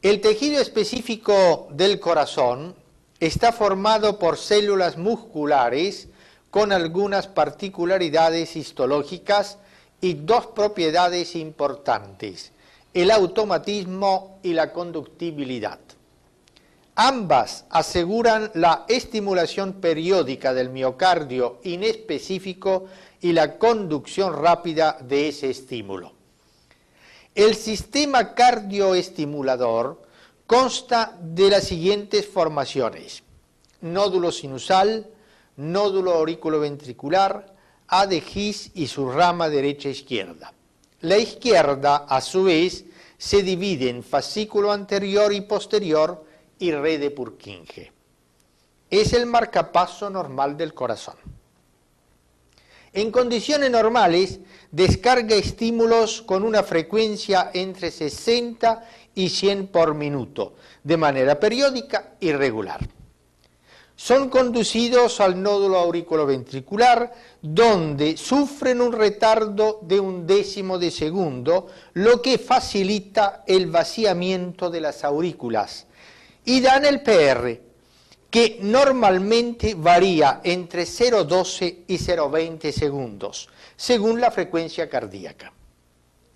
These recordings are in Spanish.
El tejido específico del corazón está formado por células musculares con algunas particularidades histológicas y dos propiedades importantes, el automatismo y la conductibilidad. Ambas aseguran la estimulación periódica del miocardio inespecífico y la conducción rápida de ese estímulo. El sistema cardioestimulador consta de las siguientes formaciones: nódulo sinusal, nódulo auriculoventricular, A de His y su rama derecha e izquierda. La izquierda, a su vez, se divide en fascículo anterior y posterior y red de Purkinje. Es el marcapaso normal del corazón. En condiciones normales, descarga estímulos con una frecuencia entre 60 y 100 por minuto, de manera periódica y regular. Son conducidos al nódulo auriculoventricular, donde sufren un retardo de 1/10 de segundo, lo que facilita el vaciamiento de las aurículas, y dan el PR, que normalmente varía entre 0,12 y 0,20 segundos, según la frecuencia cardíaca.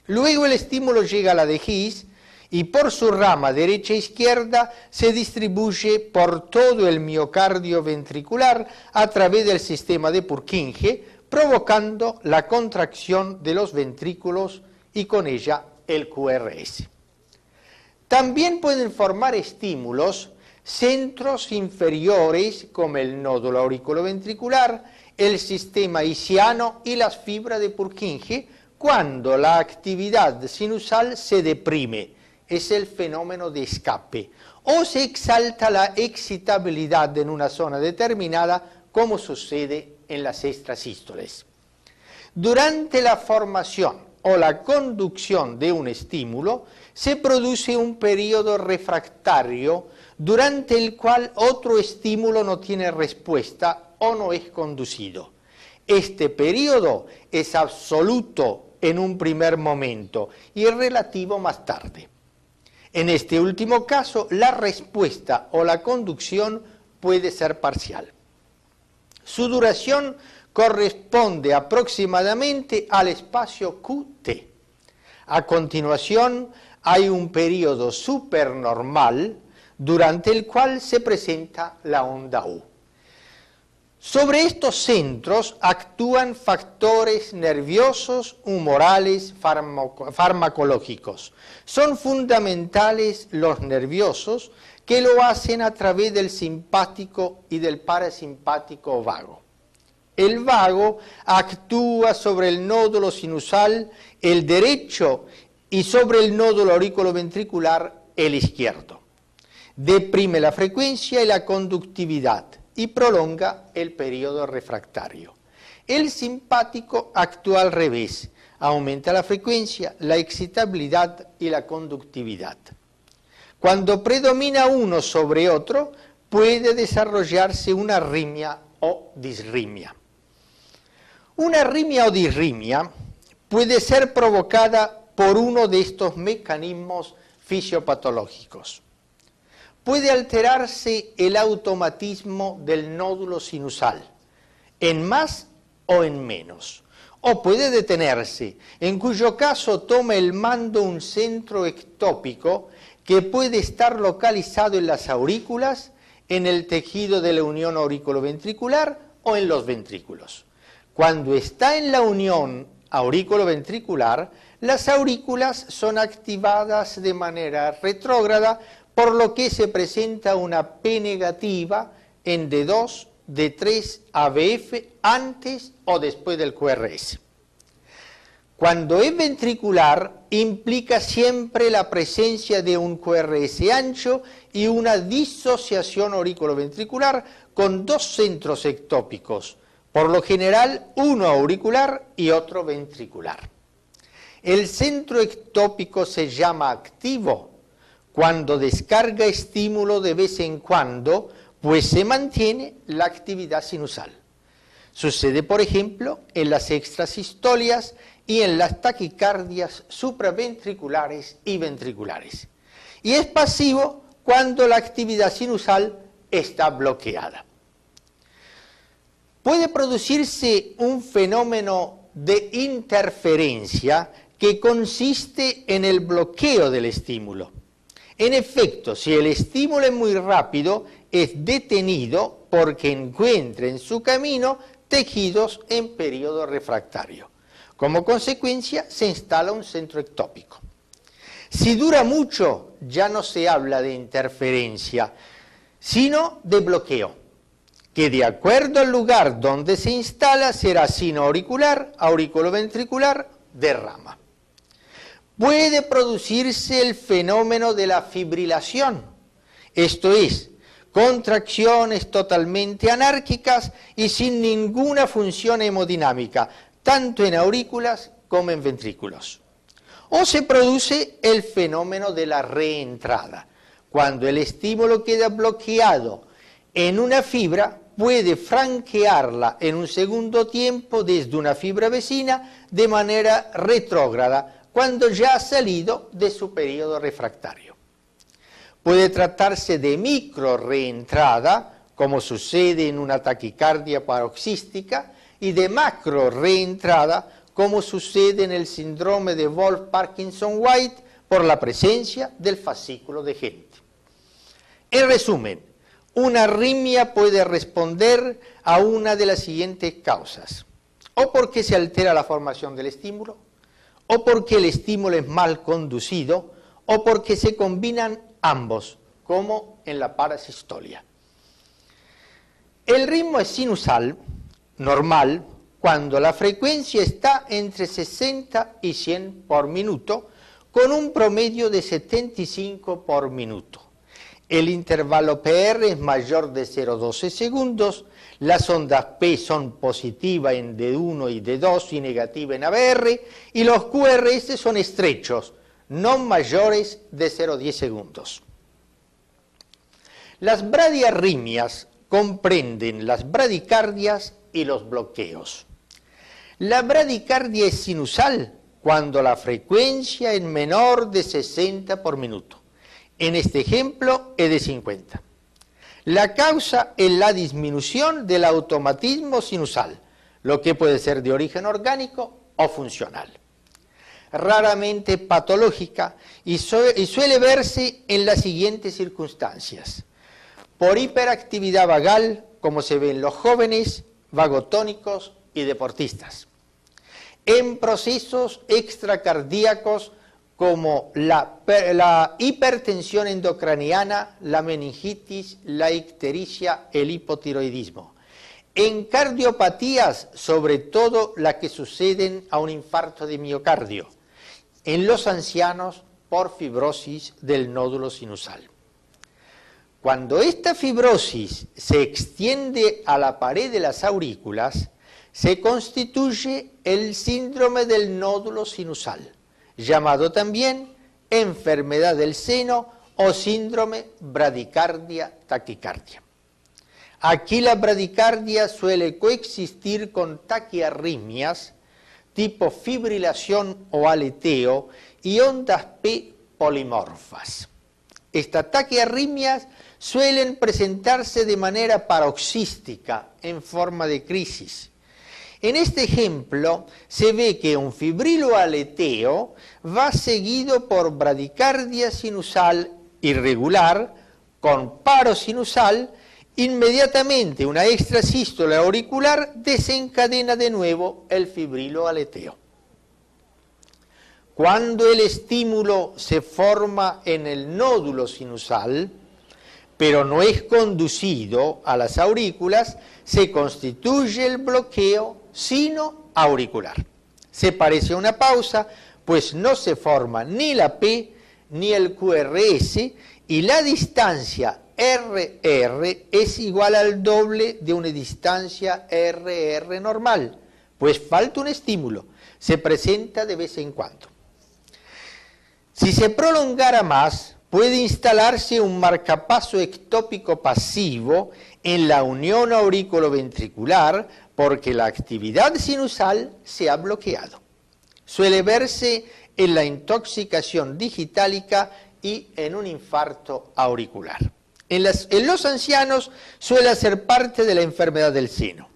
Luego el estímulo llega a la de His y por su rama derecha e izquierda se distribuye por todo el miocardio ventricular a través del sistema de Purkinje, provocando la contracción de los ventrículos y con ella el QRS. También pueden formar estímulos centros inferiores como el nódulo auriculoventricular, el sistema isquiano y las fibras de Purkinje cuando la actividad sinusal se deprime, es el fenómeno de escape, o se exalta la excitabilidad en una zona determinada, como sucede en las extrasístoles. Durante la formación o la conducción de un estímulo, se produce un periodo refractario durante el cual otro estímulo no tiene respuesta o no es conducido. Este periodo es absoluto en un primer momento y relativo más tarde. En este último caso, la respuesta o la conducción puede ser parcial. Su duración corresponde aproximadamente al espacio QT. A continuación, hay un periodo supernormal durante el cual se presenta la onda U. Sobre estos centros actúan factores nerviosos, humorales, farmacológicos. Son fundamentales los nerviosos, que lo hacen a través del simpático y del parasimpático vago. El vago actúa sobre el nódulo sinusal, el derecho, y sobre el nódulo auriculoventricular, el izquierdo. Deprime la frecuencia y la conductividad y prolonga el periodo refractario. El simpático actúa al revés, aumenta la frecuencia, la excitabilidad y la conductividad. Cuando predomina uno sobre otro, puede desarrollarse una arritmia o disritmia. Una arritmia o disritmia puede ser provocada por uno de estos mecanismos fisiopatológicos. Puede alterarse el automatismo del nódulo sinusal, en más o en menos, o puede detenerse, en cuyo caso toma el mando un centro ectópico que puede estar localizado en las aurículas, en el tejido de la unión auriculoventricular o en los ventrículos. Cuando está en la unión auriculoventricular, las aurículas son activadas de manera retrógrada, por lo que se presenta una P negativa en D2, D3, AVF antes o después del QRS. Cuando es ventricular, implica siempre la presencia de un QRS ancho y una disociación auriculoventricular con dos centros ectópicos, por lo general uno auricular y otro ventricular. El centro ectópico se llama activo cuando descarga estímulo de vez en cuando, pues se mantiene la actividad sinusal. Sucede, por ejemplo, en las extrasistolias y en las taquicardias supraventriculares y ventriculares. y es pasivo cuando la actividad sinusal está bloqueada. Puede producirse un fenómeno de interferencia que consiste en el bloqueo del estímulo. En efecto, si el estímulo es muy rápido, es detenido porque encuentra en su camino tejidos en periodo refractario. Como consecuencia, se instala un centro ectópico. Si dura mucho, ya no se habla de interferencia, sino de bloqueo, que de acuerdo al lugar donde se instala será sino auricular, auriculoventricular, de rama. Puede producirse el fenómeno de la fibrilación, esto es, contracciones totalmente anárquicas y sin ninguna función hemodinámica, tanto en aurículas como en ventrículos. O se produce el fenómeno de la reentrada, cuando el estímulo queda bloqueado en una fibra, puede franquearla en un segundo tiempo desde una fibra vecina de manera retrógrada, cuando ya ha salido de su periodo refractario. Puede tratarse de micro reentrada, como sucede en una taquicardia paroxística, y de macro reentrada, como sucede en el síndrome de Wolff-Parkinson-White por la presencia del fascículo de Henle. En resumen, una arritmia puede responder a una de las siguientes causas: o porque se altera la formación del estímulo, o porque el estímulo es mal conducido, o porque se combinan ambos, como en la parasistolia. El ritmo es sinusal, normal, cuando la frecuencia está entre 60 y 100 por minuto, con un promedio de 75 por minuto. El intervalo PR es mayor de 0,12 segundos, las ondas P son positivas en D1 y D2 y negativas en ABR, y los QRS son estrechos, no mayores de 0,10 segundos. Las bradiarritmias comprenden las bradicardias y los bloqueos. La bradicardia es sinusal cuando la frecuencia es menor de 60 por minuto. En este ejemplo es de 50. La causa es la disminución del automatismo sinusal, lo que puede ser de origen orgánico o funcional. Raramente patológica y suele verse en las siguientes circunstancias: por hiperactividad vagal, como se ve en los jóvenes, vagotónicos y deportistas; en procesos extracardíacos como la hipertensión endocraniana, la meningitis, la ictericia, el hipotiroidismo; en cardiopatías, sobre todo las que suceden a un infarto de miocardio; en los ancianos, por fibrosis del nódulo sinusal. Cuando esta fibrosis se extiende a la pared de las aurículas, se constituye el síndrome del nódulo sinusal, llamado también enfermedad del seno o síndrome bradicardia-taquicardia. Aquí la bradicardia suele coexistir con taquiarritmias tipo fibrilación o aleteo y ondas P polimorfas. Estas taquiarritmias suelen presentarse de manera paroxística en forma de crisis. En este ejemplo se ve que un fibrilo-aleteo va seguido por bradicardia sinusal irregular con paro sinusal. Inmediatamente una extrasístole auricular desencadena de nuevo el fibrilo-aleteo. Cuando el estímulo se forma en el nódulo sinusal, pero no es conducido a las aurículas, se constituye el bloqueo sino-auricular. Se parece a una pausa, pues no se forma ni la P ni el QRS, y la distancia RR es igual al doble de una distancia RR normal, pues falta un estímulo, se presenta de vez en cuando. Si se prolongara más, puede instalarse un marcapaso ectópico pasivo en la unión auriculoventricular porque la actividad sinusal se ha bloqueado. Suele verse en la intoxicación digitálica y en un infarto auricular. En los ancianos suele ser parte de la enfermedad del seno.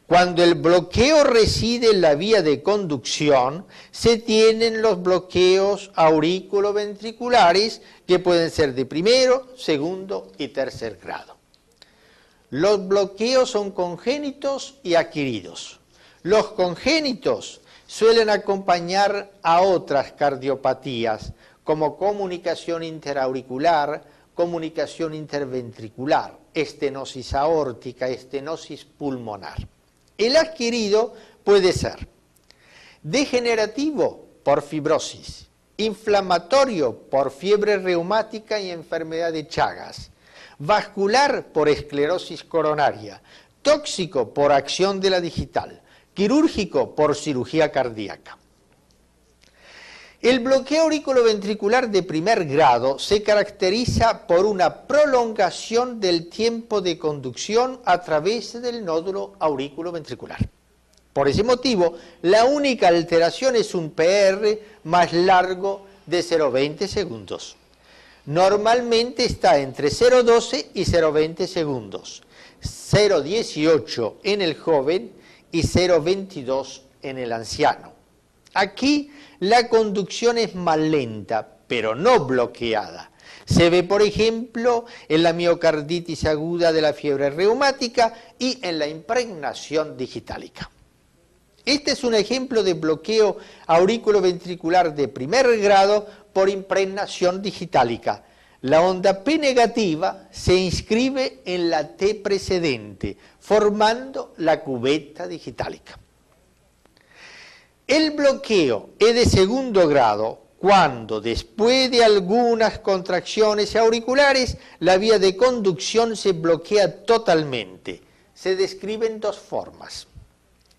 Cuando el bloqueo reside en la vía de conducción, se tienen los bloqueos auriculoventriculares que pueden ser de primero, segundo y tercer grado. Los bloqueos son congénitos y adquiridos. Los congénitos suelen acompañar a otras cardiopatías como comunicación interauricular, comunicación interventricular, estenosis aórtica, estenosis pulmonar. El adquirido puede ser degenerativo por fibrosis, inflamatorio por fiebre reumática y enfermedad de Chagas, vascular por esclerosis coronaria, tóxico por acción de la digital, quirúrgico por cirugía cardíaca. El bloqueo auriculoventricular de primer grado se caracteriza por una prolongación del tiempo de conducción a través del nódulo auriculoventricular. Por ese motivo, la única alteración es un PR más largo de 0,20 segundos. Normalmente está entre 0,12 y 0,20 segundos, 0,18 en el joven y 0,22 en el anciano. Aquí la conducción es más lenta, pero no bloqueada. Se ve, por ejemplo, en la miocarditis aguda de la fiebre reumática y en la impregnación digitálica. Este es un ejemplo de bloqueo auriculoventricular de primer grado por impregnación digitálica. La onda P negativa se inscribe en la T precedente, formando la cubeta digitálica. El bloqueo es de segundo grado cuando, después de algunas contracciones auriculares, la vía de conducción se bloquea totalmente. Se describen dos formas.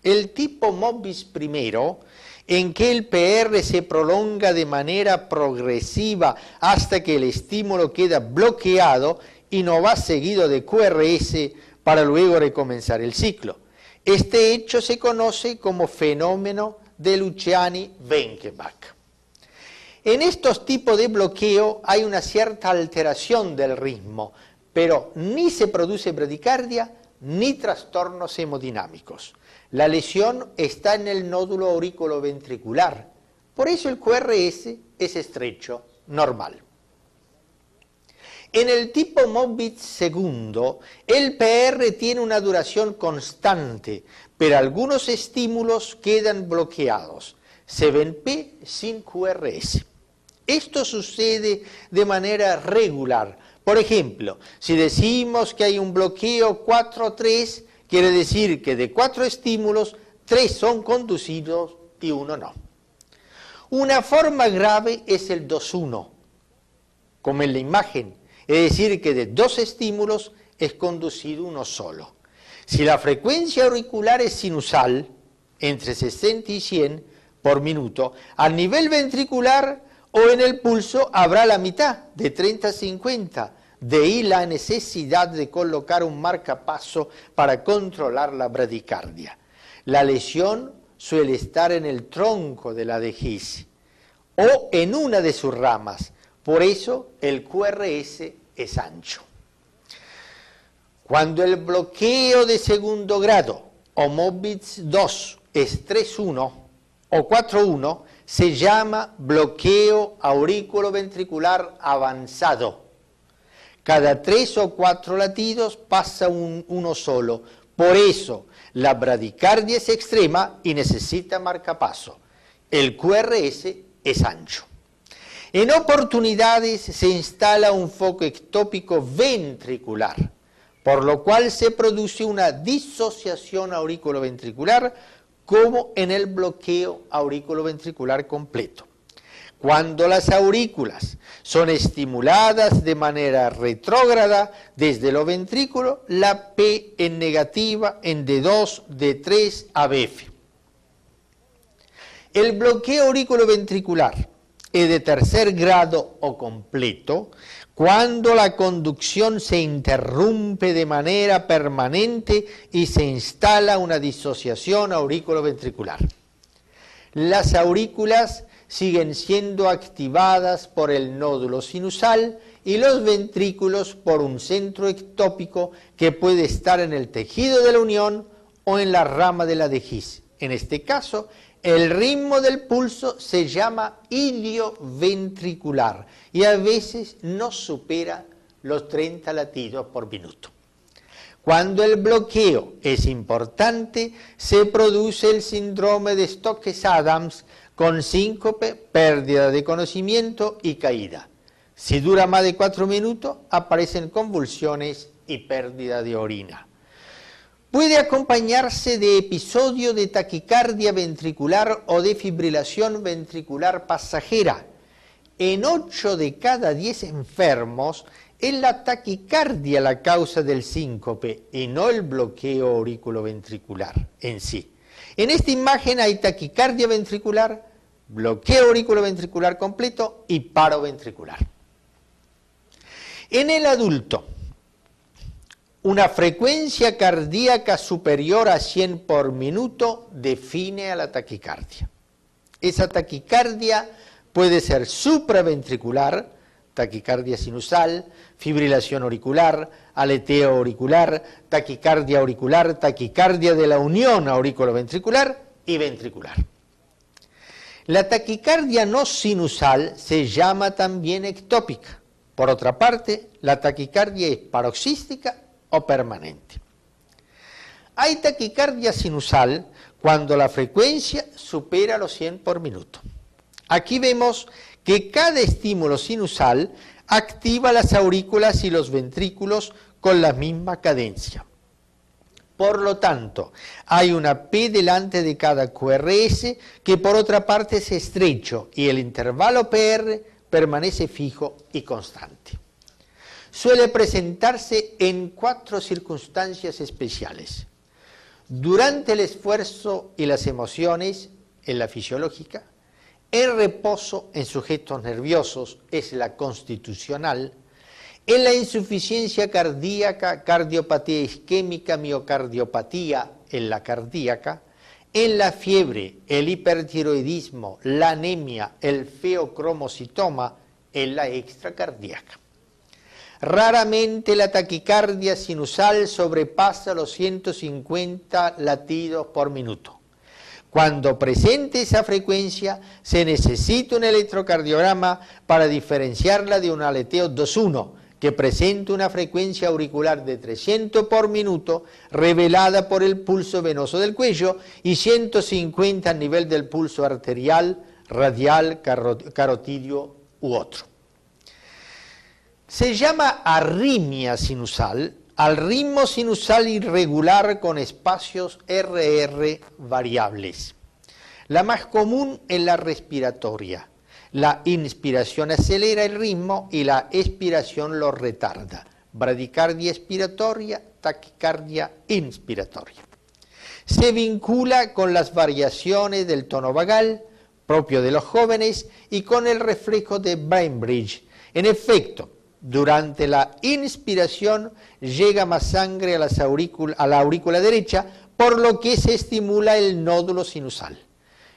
El tipo Mobitz primero, en que el PR se prolonga de manera progresiva hasta que el estímulo queda bloqueado y no va seguido de QRS para luego recomenzar el ciclo. Este hecho se conoce como fenómeno de Luciani-Wenckebach. En estos tipos de bloqueo hay una cierta alteración del ritmo, pero ni se produce bradicardia ni trastornos hemodinámicos. La lesión está en el nódulo auriculoventricular, por eso el QRS es estrecho, normal. En el tipo Mobitz segundo, el PR tiene una duración constante, pero algunos estímulos quedan bloqueados. Se ven P sin QRS. Esto sucede de manera regular. Por ejemplo, si decimos que hay un bloqueo 4-3, quiere decir que de 4 estímulos, 3 son conducidos y 1 no. Una forma grave es el 2-1, como en la imagen, es decir, que de 2 estímulos es conducido uno solo. Si la frecuencia auricular es sinusal, entre 60 y 100 por minuto, al nivel ventricular o en el pulso habrá la mitad, de 30 a 50. De ahí la necesidad de colocar un marcapaso para controlar la bradicardia. La lesión suele estar en el tronco de la dehisce o en una de sus ramas, por eso el QRS es ancho. Cuando el bloqueo de segundo grado o Mobitz 2 es 3-1 o 4-1, se llama bloqueo auriculoventricular avanzado. Cada 3 o 4 latidos pasa uno solo. Por eso la bradicardia es extrema y necesita marcapaso. El QRS es ancho. En oportunidades se instala un foco ectópico ventricular, por lo cual se produce una disociación auriculoventricular como en el bloqueo auriculoventricular completo. Cuando las aurículas son estimuladas de manera retrógrada desde lo ventrículo, la P es negativa en D2, D3 a BF. El bloqueo auriculoventricular es de tercer grado o completo cuando la conducción se interrumpe de manera permanente y se instala una disociación auriculoventricular. Las aurículas siguen siendo activadas por el nódulo sinusal y los ventrículos por un centro ectópico que puede estar en el tejido de la unión o en la rama de la dejín. En este caso, el ritmo del pulso se llama ilioventricular y a veces no supera los 30 latidos por minuto. Cuando el bloqueo es importante, se produce el síndrome de Stokes-Adams con síncope, pérdida de conocimiento y caída. Si dura más de 4 minutos, aparecen convulsiones y pérdida de orina. Puede acompañarse de episodio de taquicardia ventricular o de fibrilación ventricular pasajera. En 8 de cada 10 enfermos, es la taquicardia la causa del síncope y no el bloqueo auriculoventricular en sí. En esta imagen hay taquicardia ventricular, bloqueo auriculoventricular completo y paro ventricular. En el adulto, una frecuencia cardíaca superior a 100 por minuto define a la taquicardia. Esa taquicardia puede ser supraventricular, taquicardia sinusal, fibrilación auricular, aleteo auricular, taquicardia de la unión auriculoventricular y ventricular. La taquicardia no sinusal se llama también ectópica. Por otra parte, la taquicardia es paroxística o permanente. Hay taquicardia sinusal cuando la frecuencia supera los 100 por minuto. Aquí vemos que cada estímulo sinusal activa las aurículas y los ventrículos con la misma cadencia. Por lo tanto, hay una P delante de cada QRS que por otra parte es estrecho y el intervalo PR permanece fijo y constante. Suele presentarse en 4 circunstancias especiales. Durante el esfuerzo y las emociones, en la fisiológica, en reposo en sujetos nerviosos, es la constitucional, en la insuficiencia cardíaca, cardiopatía isquémica, miocardiopatía, en la cardíaca, en la fiebre, el hipertiroidismo, la anemia, el feocromocitoma, en la extracardíaca. Raramente la taquicardia sinusal sobrepasa los 150 latidos por minuto. Cuando presente esa frecuencia, se necesita un electrocardiograma para diferenciarla de un aleteo 2.1, que presenta una frecuencia auricular de 300 por minuto, revelada por el pulso venoso del cuello, y 150 a nivel del pulso arterial, radial, carotidio u otro. Se llama arritmia sinusal al ritmo sinusal irregular con espacios RR variables. La más común es la respiratoria. La inspiración acelera el ritmo y la expiración lo retarda. Bradicardia expiratoria, taquicardia inspiratoria. Se vincula con las variaciones del tono vagal, propio de los jóvenes, y con el reflejo de Bainbridge. En efecto, durante la inspiración llega más sangre a la aurícula derecha, por lo que se estimula el nódulo sinusal.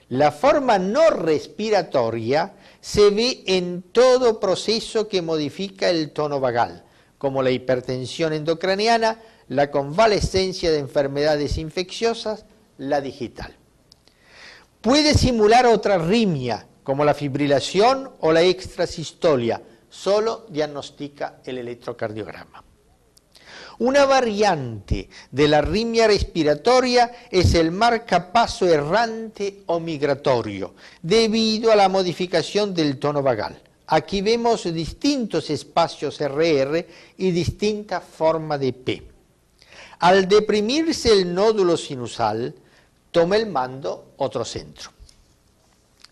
La forma no respiratoria se ve en todo proceso que modifica el tono vagal, como la hipertensión endocraniana, la convalescencia de enfermedades infecciosas, la digital. Puede simular otra arritmia, como la fibrilación o la extrasistolia, solo diagnostica el electrocardiograma. Una variante de la arritmia respiratoria es el marcapaso errante o migratorio, debido a la modificación del tono vagal. Aquí vemos distintos espacios RR y distintas formas de P. Al deprimirse el nódulo sinusal, toma el mando otro centro.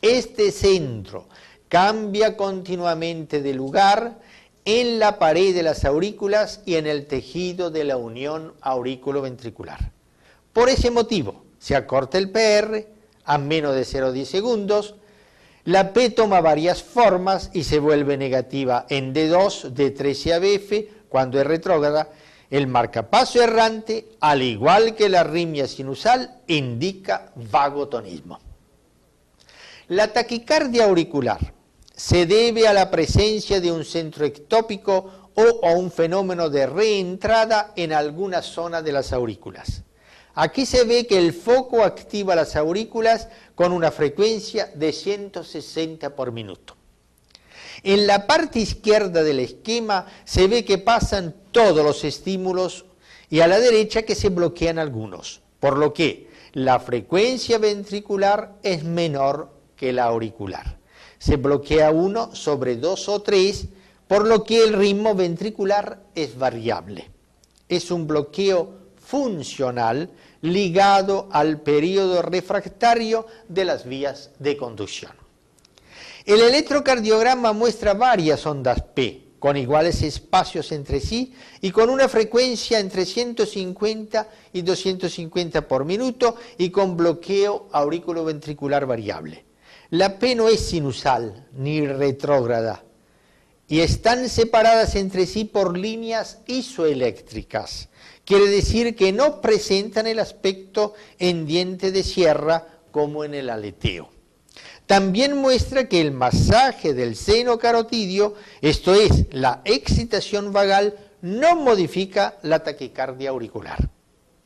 Este centro cambia continuamente de lugar en la pared de las aurículas y en el tejido de la unión auriculoventricular. Por ese motivo, se acorta el PR a menos de 0,10 segundos, la P toma varias formas y se vuelve negativa en D2, D3 y ABF cuando es retrógrada. El marcapaso errante, al igual que la arritmia sinusal, indica vagotonismo. La taquicardia auricular se debe a la presencia de un centro ectópico o a un fenómeno de reentrada en alguna zona de las aurículas. Aquí se ve que el foco activa las aurículas con una frecuencia de 160 por minuto. En la parte izquierda del esquema se ve que pasan todos los estímulos y a la derecha que se bloquean algunos, por lo que la frecuencia ventricular es menor que la auricular. Se bloquea uno sobre 2 o 3, por lo que el ritmo ventricular es variable. Es un bloqueo funcional ligado al periodo refractario de las vías de conducción. El electrocardiograma muestra varias ondas P, con iguales espacios entre sí y con una frecuencia entre 150 y 250 por minuto y con bloqueo auriculoventricular variable. La P no es sinusal ni retrógrada y están separadas entre sí por líneas isoeléctricas. Quiere decir que no presentan el aspecto en diente de sierra como en el aleteo. También muestra que el masaje del seno carotidio, esto es, la excitación vagal, no modifica la taquicardia auricular.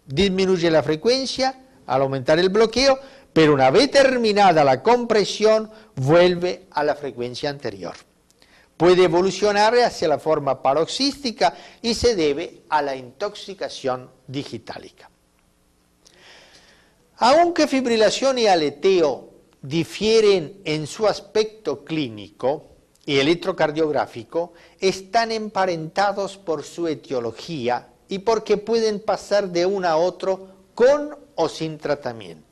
Disminuye la frecuencia al aumentar el bloqueo, pero una vez terminada la compresión, vuelve a la frecuencia anterior. Puede evolucionar hacia la forma paroxística y se debe a la intoxicación digitálica. Aunque fibrilación y aleteo difieren en su aspecto clínico y electrocardiográfico, están emparentados por su etiología y porque pueden pasar de uno a otro con o sin tratamiento.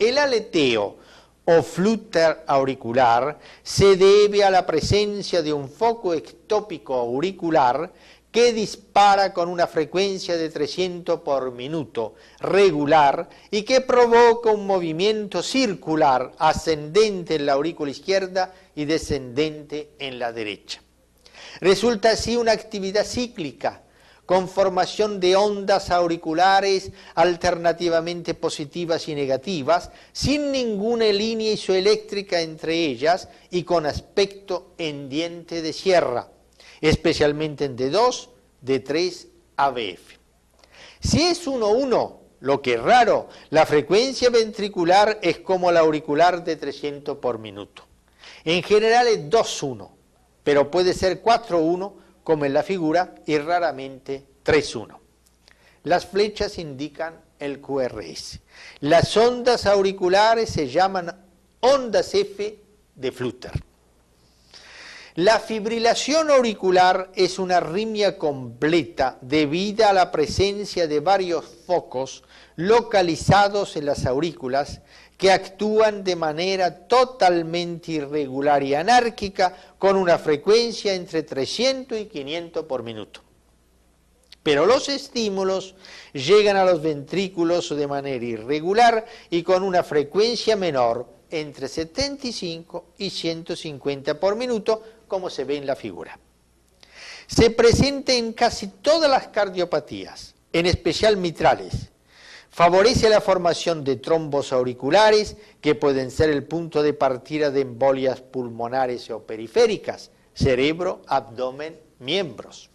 El aleteo o flutter auricular se debe a la presencia de un foco ectópico auricular que dispara con una frecuencia de 300 por minuto regular y que provoca un movimiento circular ascendente en la aurícula izquierda y descendente en la derecha. Resulta así una actividad cíclica, con formación de ondas auriculares alternativamente positivas y negativas, sin ninguna línea isoeléctrica entre ellas y con aspecto en diente de sierra, especialmente en D2, D3, AVF. Si es 1-1, lo que es raro, la frecuencia ventricular es como la auricular de 300 por minuto. En general es 2-1, pero puede ser 4-1 como en la figura y raramente 3-1. Las flechas indican el QRS. Las ondas auriculares se llaman ondas F de Flutter. La fibrilación auricular es una arritmia completa debido a la presencia de varios focos localizados en las aurículas que actúan de manera totalmente irregular y anárquica con una frecuencia entre 300 y 500 por minuto. Pero los estímulos llegan a los ventrículos de manera irregular y con una frecuencia menor entre 75 y 150 por minuto, como se ve en la figura. Se presenta en casi todas las cardiopatías, en especial mitrales. Favorece la formación de trombos auriculares, que pueden ser el punto de partida de embolias pulmonares o periféricas, cerebro, abdomen, miembros.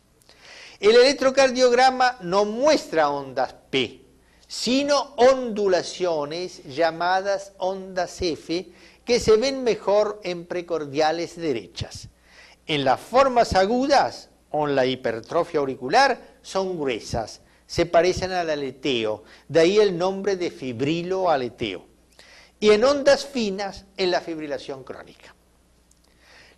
El electrocardiograma no muestra ondas P, sino ondulaciones llamadas ondas F, que se ven mejor en precordiales derechas. En las formas agudas o en la hipertrofia auricular son gruesas, se parecen al aleteo, de ahí el nombre de fibrilo aleteo. Y en ondas finas, en la fibrilación crónica.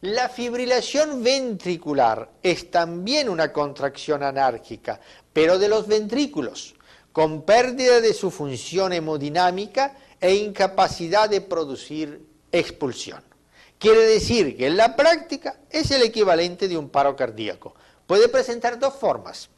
La fibrilación ventricular es también una contracción anárquica, pero de los ventrículos, con pérdida de su función hemodinámica e incapacidad de producir expulsión. Quiere decir que en la práctica es el equivalente de un paro cardíaco. Puede presentar dos formas.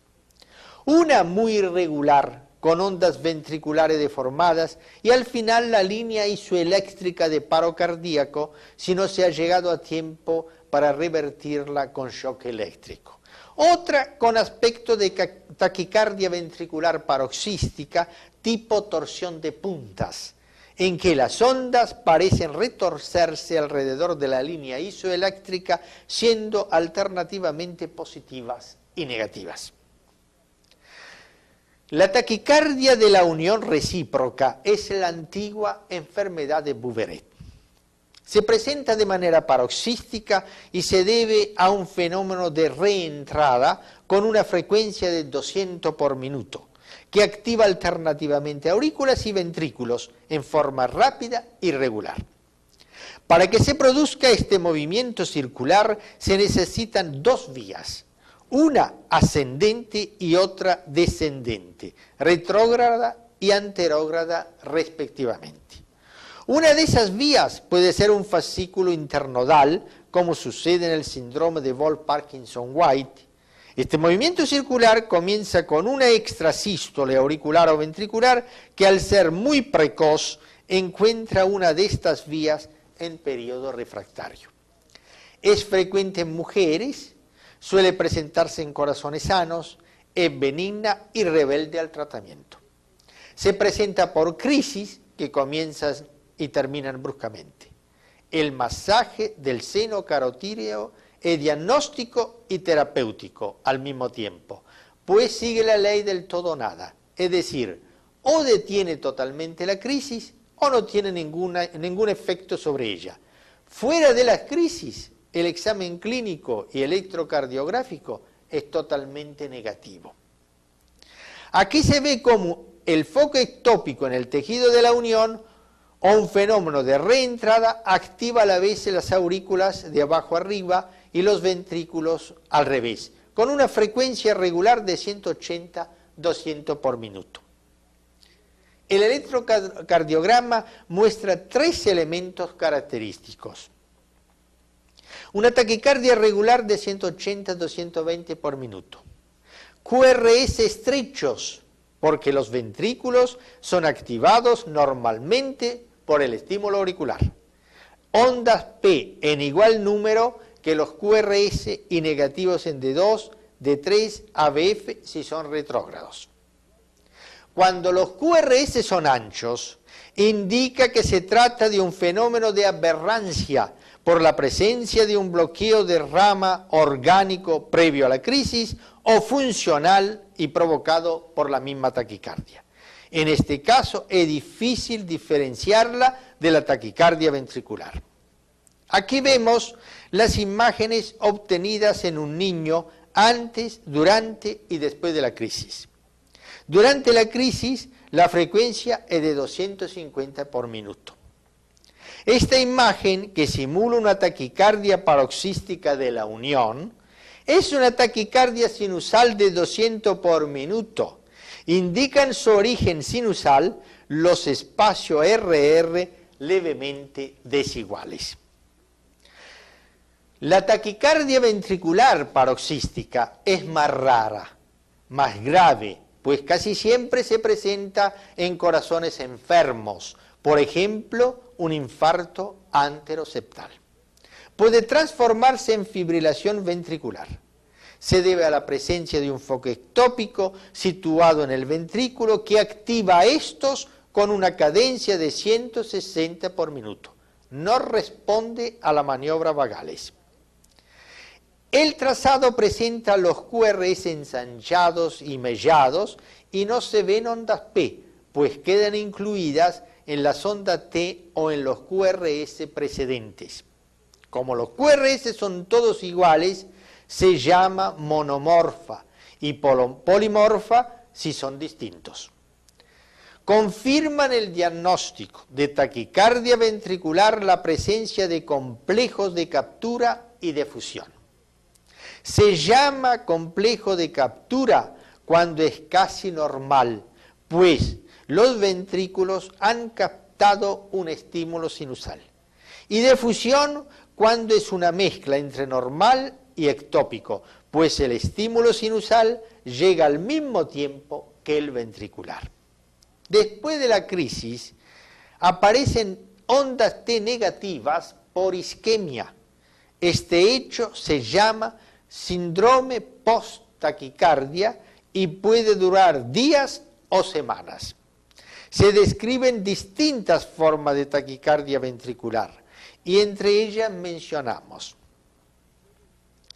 Una muy irregular, con ondas ventriculares deformadas, y al final la línea isoeléctrica de paro cardíaco si no se ha llegado a tiempo para revertirla con shock eléctrico. Otra con aspecto de taquicardia ventricular paroxística tipo torsión de puntas, en que las ondas parecen retorcerse alrededor de la línea isoeléctrica, siendo alternativamente positivas y negativas. La taquicardia de la unión recíproca es la antigua enfermedad de Bouveret. Se presenta de manera paroxística y se debe a un fenómeno de reentrada con una frecuencia de 200 por minuto, que activa alternativamente aurículas y ventrículos en forma rápida y regular. Para que se produzca este movimiento circular se necesitan dos vías, una ascendente y otra descendente, retrógrada y anterógrada respectivamente. Una de esas vías puede ser un fascículo internodal, como sucede en el síndrome de Wolff-Parkinson-White. Este movimiento circular comienza con una extrasístole auricular o ventricular que, al ser muy precoz, encuentra una de estas vías en periodo refractario. Es frecuente en mujeres, suele presentarse en corazones sanos, es benigna y rebelde al tratamiento. Se presenta por crisis que comienzan y terminan bruscamente. El masaje del seno carotídeo es diagnóstico y terapéutico al mismo tiempo, pues sigue la ley del todo o nada, es decir, o detiene totalmente la crisis o no tiene ningún efecto sobre ella. Fuera de la crisis, el examen clínico y electrocardiográfico es totalmente negativo. Aquí se ve cómo el foco ectópico en el tejido de la unión o un fenómeno de reentrada activa a la vez las aurículas de abajo arriba y los ventrículos al revés, con una frecuencia regular de 180-200 por minuto. El electrocardiograma muestra tres elementos característicos. Una taquicardia regular de 180-220 por minuto. QRS estrechos, porque los ventrículos son activados normalmente por el estímulo auricular. Ondas P en igual número que los QRS y negativos en D2, D3, ABF si son retrógrados. Cuando los QRS son anchos, indica que se trata de un fenómeno de aberrancia por la presencia de un bloqueo de rama orgánico previo a la crisis o funcional y provocado por la misma taquicardia. En este caso es difícil diferenciarla de la taquicardia ventricular. Aquí vemos las imágenes obtenidas en un niño antes, durante y después de la crisis. Durante la crisis la frecuencia es de 250 por minuto. Esta imagen, que simula una taquicardia paroxística de la unión, es una taquicardia sinusal de 200 por minuto. Indican su origen sinusal los espacios RR levemente desiguales. La taquicardia ventricular paroxística es más rara, más grave, pues casi siempre se presenta en corazones enfermos, por ejemplo, un infarto anteroseptal. Puede transformarse en fibrilación ventricular. Se debe a la presencia de un foco ectópico situado en el ventrículo que activa a estos con una cadencia de 160 por minuto. No responde a la maniobra vagales. El trazado presenta los QRS ensanchados y mellados y no se ven ondas P, pues quedan incluidas en las ondas T o en los QRS precedentes. Como los QRS son todos iguales, se llama monomorfa y polimorfa si son distintos. Confirman el diagnóstico de taquicardia ventricular la presencia de complejos de captura y de fusión. Se llama complejo de captura cuando es casi normal, pues los ventrículos han captado un estímulo sinusal. Y de fusión cuando es una mezcla entre normal y ectópico, pues el estímulo sinusal llega al mismo tiempo que el ventricular. Después de la crisis aparecen ondas T negativas por isquemia. Este hecho se llama síndrome post-taquicardia y puede durar días o semanas. Se describen distintas formas de taquicardia ventricular y entre ellas mencionamos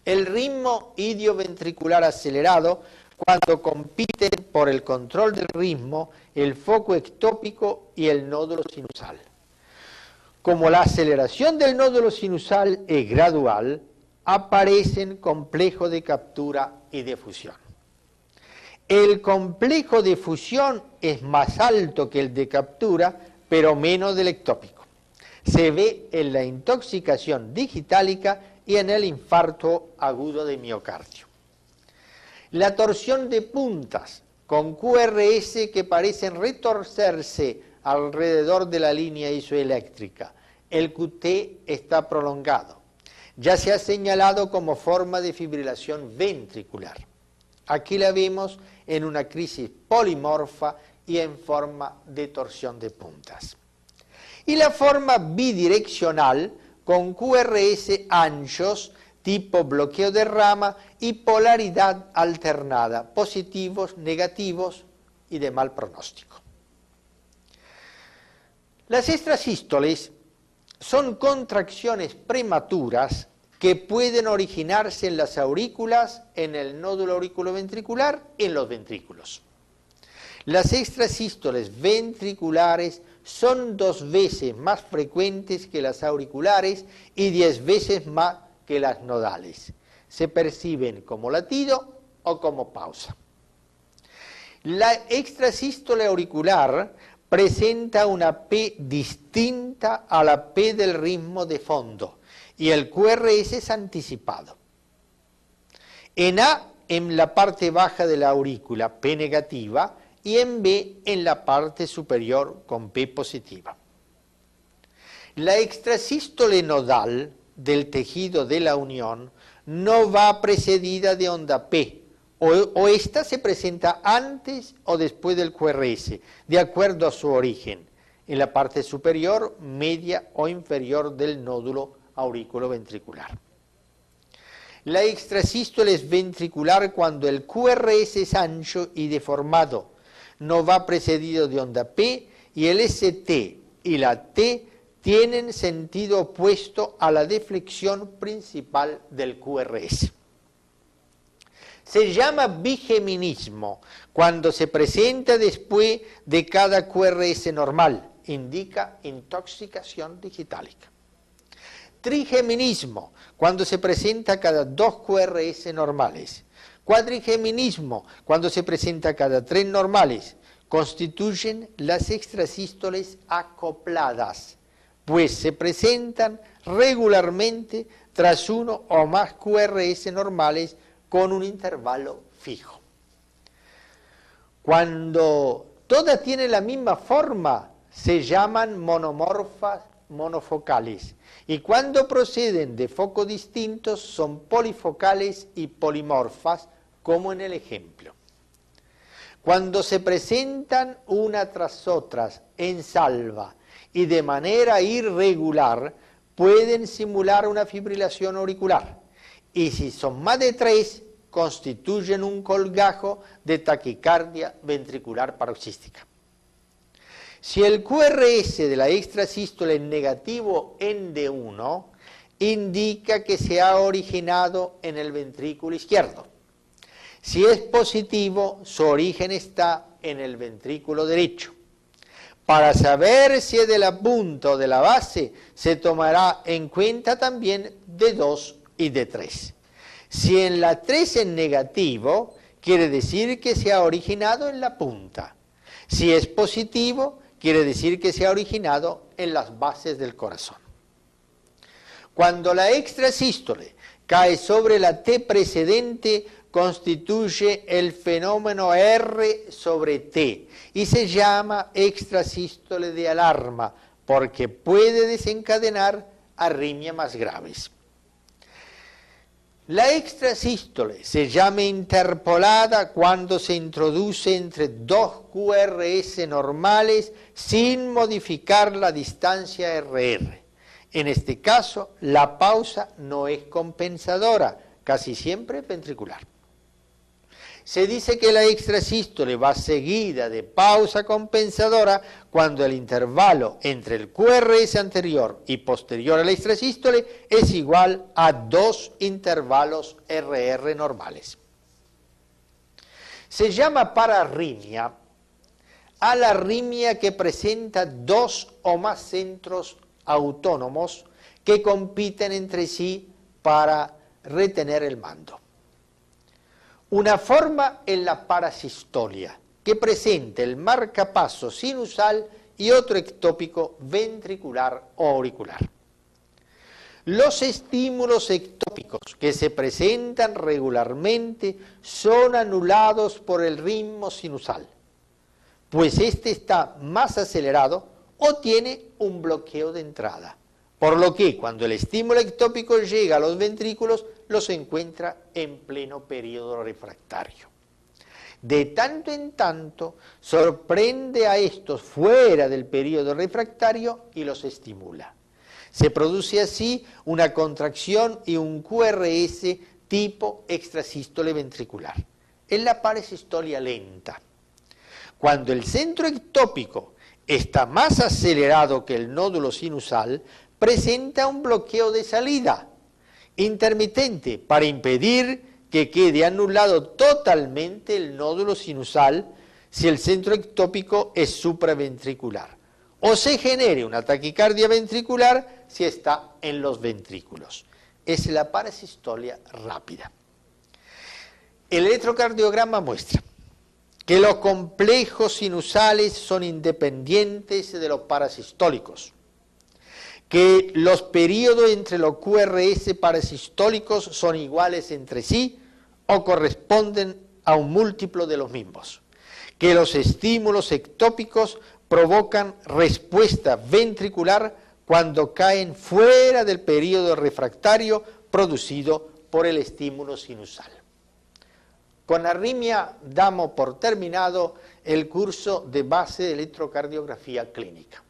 el ritmo idioventricular acelerado, cuando compiten por el control del ritmo el foco ectópico y el nódulo sinusal. Como la aceleración del nódulo sinusal es gradual, aparecen complejos de captura y de fusión. El complejo de fusión es más alto que el de captura, pero menos del ectópico. Se ve en la intoxicación digitálica y en el infarto agudo de miocardio. La torsión de puntas con QRS que parecen retorcerse alrededor de la línea isoeléctrica. El QT está prolongado. Ya se ha señalado como forma de fibrilación ventricular. Aquí la vemos en una crisis polimorfa y en forma de torsión de puntas. Y la forma bidireccional con QRS anchos, tipo bloqueo de rama y polaridad alternada, positivos, negativos y de mal pronóstico. Las extrasístoles son contracciones prematuras que pueden originarse en las aurículas, en el nódulo auriculoventricular y en los ventrículos. Las extrasístoles ventriculares son 2 veces más frecuentes que las auriculares y 10 veces más que las nodales. Se perciben como latido o como pausa. La extrasístole auricular presenta una P distinta a la P del ritmo de fondo y el QRS es anticipado. En A, en la parte baja de la aurícula, P negativa, y en B, en la parte superior, con P positiva. La extrasístole nodal del tejido de la unión no va precedida de onda P, o esta se presenta antes o después del QRS, de acuerdo a su origen, en la parte superior, media o inferior del nódulo auriculoventricular. La extrasístole es ventricular cuando el QRS es ancho y deformado, no va precedido de onda P y el ST y la T tienen sentido opuesto a la deflexión principal del QRS. Se llama bigeminismo cuando se presenta después de cada QRS normal, indica intoxicación digitálica. Trigeminismo cuando se presenta cada 2 QRS normales. Cuadrigeminismo cuando se presenta cada 3 normales. Constituyen las extrasístoles acopladas, pues se presentan regularmente tras 1 o más QRS normales con un intervalo fijo. Cuando todas tienen la misma forma, se llaman monomorfas monofocales, y cuando proceden de focos distintos son polifocales y polimorfas, como en el ejemplo. Cuando se presentan una tras otras en salva y de manera irregular, pueden simular una fibrilación auricular, y si son más de 3, constituyen un colgajo de taquicardia ventricular paroxística. Si el QRS de la extrasístole es negativo en D1, indica que se ha originado en el ventrículo izquierdo. Si es positivo, su origen está en el ventrículo derecho. Para saber si es de la punta o de la base, se tomará en cuenta también D2 y D3. Si en la 3 es negativo, quiere decir que se ha originado en la punta. Si es positivo, quiere decir que se ha originado en las bases del corazón. Cuando la extrasístole cae sobre la T precedente, constituye el fenómeno R sobre T y se llama extrasístole de alarma porque puede desencadenar arritmias más graves. La extrasístole se llama interpolada cuando se introduce entre 2 QRS normales sin modificar la distancia RR. En este caso, la pausa no es compensadora, casi siempre ventricular. Se dice que la extrasístole va seguida de pausa compensadora cuando el intervalo entre el QRS anterior y posterior a la extrasístole es igual a 2 intervalos RR normales. Se llama pararritmia a la arritmia que presenta 2 o más centros autónomos que compiten entre sí para retener el mando. Una forma es la parasistolia, que presenta el marcapaso sinusal y otro ectópico ventricular o auricular. Los estímulos ectópicos que se presentan regularmente son anulados por el ritmo sinusal, pues este está más acelerado o tiene un bloqueo de entrada, por lo que cuando el estímulo ectópico llega a los ventrículos, los encuentra en pleno periodo refractario. De tanto en tanto, sorprende a estos fuera del periodo refractario y los estimula. Se produce así una contracción y un QRS tipo extrasístole ventricular. Es la parasistolia lenta. Cuando el centro ectópico está más acelerado que el nódulo sinusal, presenta un bloqueo de salida intermitente para impedir que quede anulado totalmente el nódulo sinusal si el centro ectópico es supraventricular, o se genere una taquicardia ventricular si está en los ventrículos. Es la parasistolia rápida. El electrocardiograma muestra que los complejos sinusales son independientes de los parasistólicos, que los periodos entre los QRS parasistólicos son iguales entre sí o corresponden a un múltiplo de los mismos, que los estímulos ectópicos provocan respuesta ventricular cuando caen fuera del periodo refractario producido por el estímulo sinusal. Con arritmia damos por terminado el curso de base de electrocardiografía clínica.